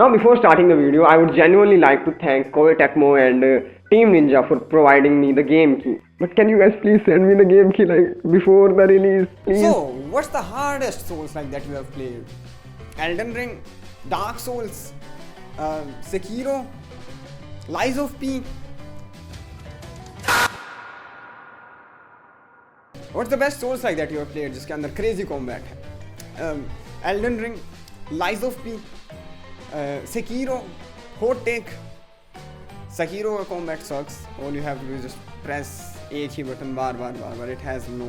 Now, before starting the video, I would genuinely like to thank Koei Tecmo and Team Ninja for providing me the game key. But can you guys please send me the game key like before the release, please? So, what's the hardest Souls like that you have played? Elden Ring, Dark Souls, Sekiro, Lies of P. What's the best Souls like that you have played जिसके अंदर crazy combat है? Elden Ring, Lies of P, Sekiro, hot take. Sekiro combat sucks. All you have to do is just press एक ही button bar. It has no.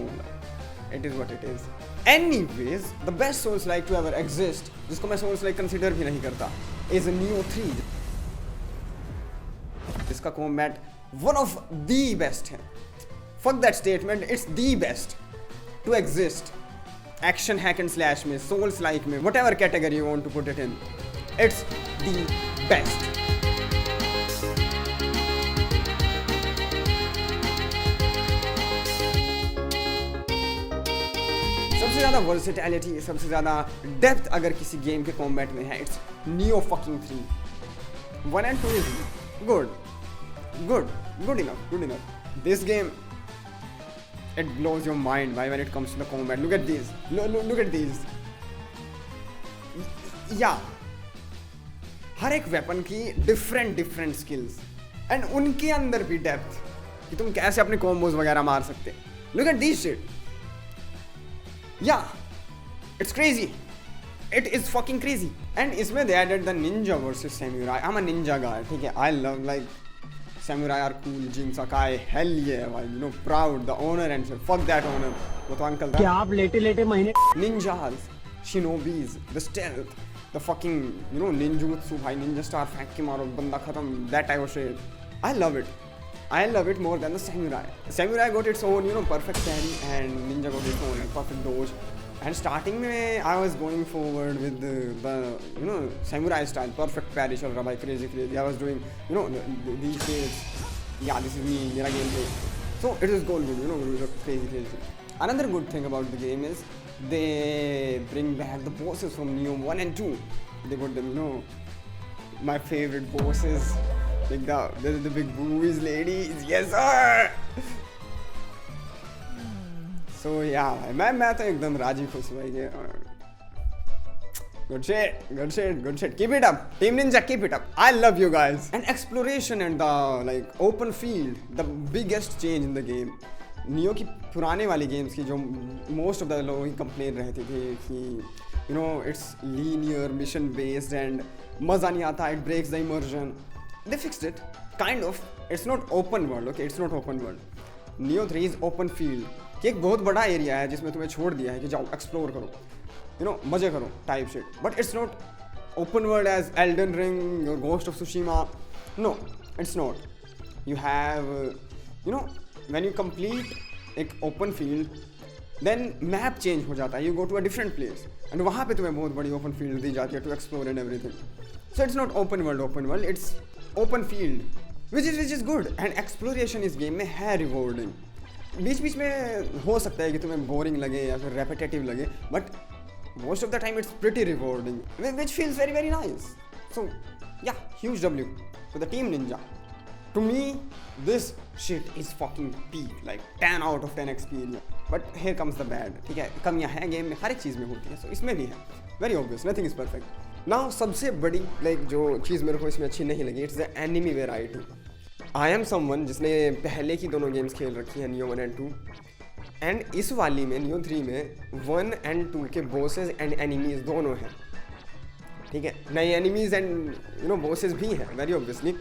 It is what it is. Anyways, the best Souls like to ever exist, जिसको मैं Souls like consider भी नहीं करता, is Neo 3. इसका combat one of the best है. Fuck that statement. It's the best to exist. Action hack and slash में, Souls like में, whatever category you want to put it in, it's the best. सबसे ज़्यादा versatility, सबसे ज़्यादा depth अगर किसी game के कॉम्बैट में है, it's neo fucking 3. 1 and 2 is good enough. This game, it blows your mind when it comes to the combat. Look at these. Look at these. Yeah. हर एक वेपन की different skills and उनके अंदर भी depth कि तुम कैसे अपने combos वगैरह मार सकते. Look at this shit. Yeah it's crazy. It is fucking crazy. And इसमें they added the ninja versus samurai. I am a ninja guy, ठीक है. I love like samurai are cool. Jin Sakai, hell yeah, you know, proud, the owner and shit. Fuck that owner. वो तो uncle था. क्या आप लेटे महीने Ninjas, shinobis, the stealth, the fucking, you know, ninjutsu भाई, ninja star फेंक के मारो बंदा खत्म. That type of shit. I love it more than the samurai. Samurai got its own, you know, perfect parry, and ninja got its own perfect dodge. And starting में I was going forward with the you know samurai style, perfect parry चल रहा भाई, crazy. I was doing, you know, these days. Yeah, this is me, मेरा gameplay. So it is good, you know, crazy. Another good thing about the game is they bring back the bosses from Neo 1 and 2. They got them, you know, my favorite bosses, like the big boobies ladies. Yes sir. So yeah, मैं तो एकदम राजी खुश भाई. Good shit. Keep it up, Team Ninja. Keep it up. I love you guys. And exploration and the like open field, the biggest change in the game. Neo की पुराने वाली games की जो most of the लोग ही complain रहते थे कि you know it's linear, mission based and मज़ा नहीं आता, it breaks the immersion. They fixed it, kind of. It's not open world, okay? It's not open world. Neo 3 is open field. कि एक बहुत बड़ा एरिया है जिसमें तुम्हें छोड़ दिया है कि जाओ एक्सप्लोर करो, यू नो, मजे करो type shit. But it's not open world as Elden Ring और Ghost of Tsushima. No, it's not. You have, you know, when you complete एक open field then map change हो जाता है. You go to a different place and वहाँ पे तुम्हें बहुत बड़ी ओपन फील्ड दी जाती है to explore and everything. So it's not open world, it's open field which is good. And exploration इस गेम में है रिवॉर्डिंग. बीच में हो सकता है कि तुम्हें बोरिंग लगे या फिर रेपिटेटिव लगे, but most of the time it's pretty rewarding which feels very nice. So yeah, huge W to the Team Ninja. To me, this shit is fucking peak, like 10 out of 10 experience. But here comes the bad. ठीक है, कमियाँ हैं game में, हर एक चीज़ में होती है, so इसमें भी है. Very obvious, nothing is perfect. Now सबसे बड़ी लाइक जो चीज़ मेरे को इसमें अच्छी नहीं लगी, it's the enemy variety. I am someone जिसने पहले की दोनों गेम्स खेल रखी हैं, Neo 1 and 2. एंड इस वाली में Neo 3 में 1 and 2 के बॉसेस एंड एनिमीज दोनों हैं, ठीक है. नए enemies and you know bosses भी हैं very obviously,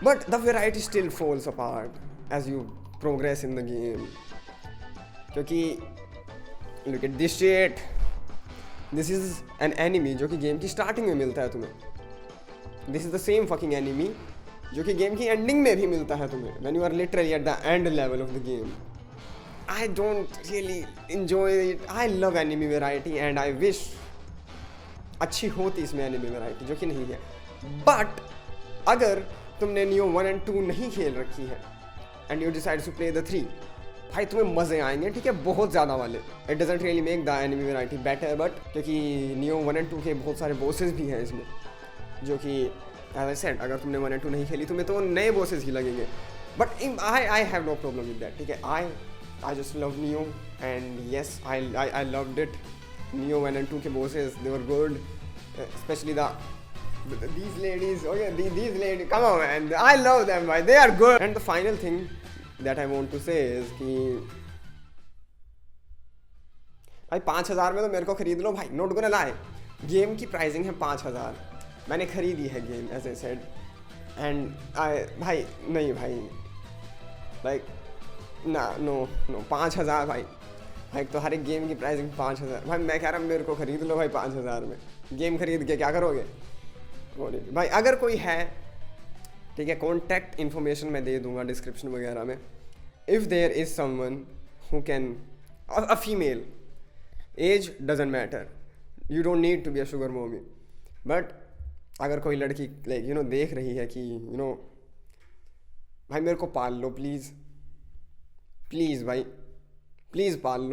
but the variety still falls apart as you progress in the game. क्योंकि look at this shit. This is an enemy जो कि गेम की स्टार्टिंग में मिलता है तुम्हें. This is the same fucking enemy जो कि गेम की एंडिंग में भी मिलता है तुम्हें, when you are literally at the end level of the game. I don't really enjoy it. I love enemy variety and I wish अच्छी होती इसमें एनिमी वेराइटी, जो कि नहीं है. बट अगर तुमने Neo 1 and 2 नहीं खेल रखी है and you decide to play the 3, भाई तुम्हें मज़े आएंगे, ठीक है, बहुत ज़्यादा वाले. It doesn't really make the enemy variety better, but क्योंकि Neo 1 and 2 के बहुत सारे बॉसेस भी हैं इसमें, जो कि एज आई सेड अगर तुमने 1 and 2 नहीं खेली तुम्हें तो नए बॉसेस ही लगेंगे, but I have no problem with that, ठीक है। I just love Nioh and yes I loved it. Nioh 1 and 2 के bosses they were good, specially these ladies, okay, these ladies, come on man, I love them, bhai, they are good. And the final thing that I want to say is कि भाई 5,000 में तो मेरे को खरीद लो भाई, नोट गोना लाए। गेम की प्राइसिंग है 5,000, मैंने खरीदी है game as I said, and I भाई नहीं भाई लाइक ना नो 5,000 भाई। भाई तो हर एक गेम की प्राइसिंग 5,000 भाई, मैं कह रहा हूँ मेरे को खरीद लो भाई 5,000 में। गेम खरीद के क्या करोगे भाई? अगर कोई है, ठीक है, कॉन्टैक्ट इन्फॉर्मेशन मैं दे दूंगा डिस्क्रिप्शन वगैरह में। If there is someone who can, a female, age doesn't matter, you don't need to be a sugar mommy, but अगर कोई लड़की लाइक यू नो देख रही है कि यू नो भाई मेरे को पाल लो प्लीज़, प्लीज़ भाई, प्लीज़ पाल लो।